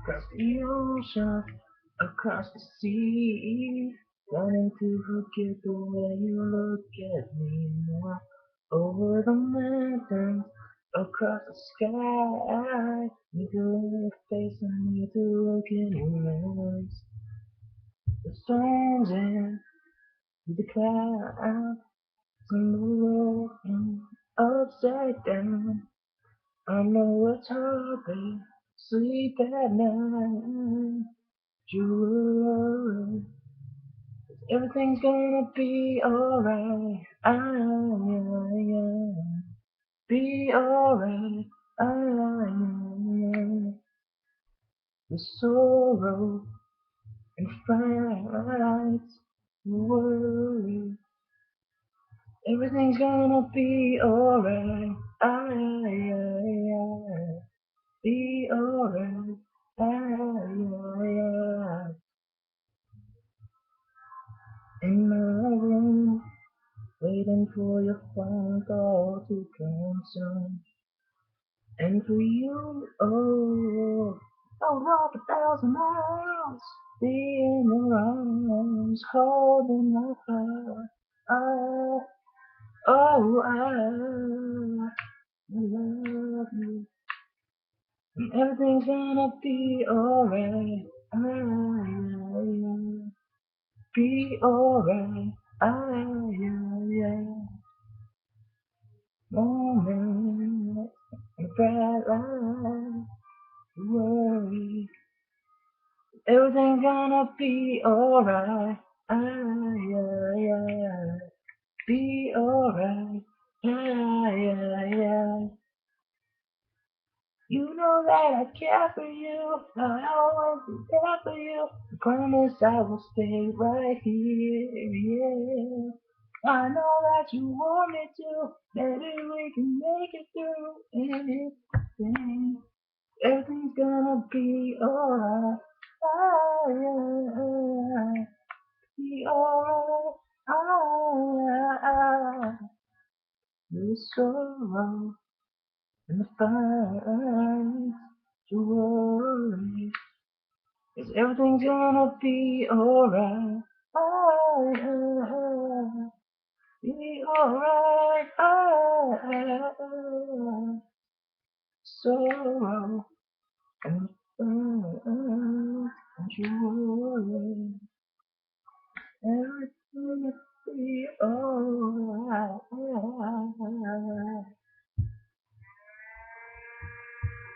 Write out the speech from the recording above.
Across the ocean, across the sea, wanting to forget the way you look at me now. Over the mountains, across the sky, need to look your face and need to look in your eyes. The storms in the clouds, and the road upside down. I know it's hard, babe. Sleep at night. You worry. Everything's gonna be alright. Be alright. The sorrow and frights, worry. Everything's gonna be alright. Be alright. In my room, waiting for your phone call to come soon. And for you, oh, I would walk 1,000 miles, be in your arms, holding my heart. I love you. And everything's gonna be alright. Be alright. Moment, a bright light, worry. Everything's gonna be alright. Be alright. You know that I care for you. I always be there for you. I promise I will stay right here. Yeah. I know that you want me to. Maybe we can make it through anything. Everything's gonna be alright. Be alright. The sorrow and the fight to worry. 'Cause everything's gonna be alright. Be alright. Sorrow and fight to worry. Everything will be alright.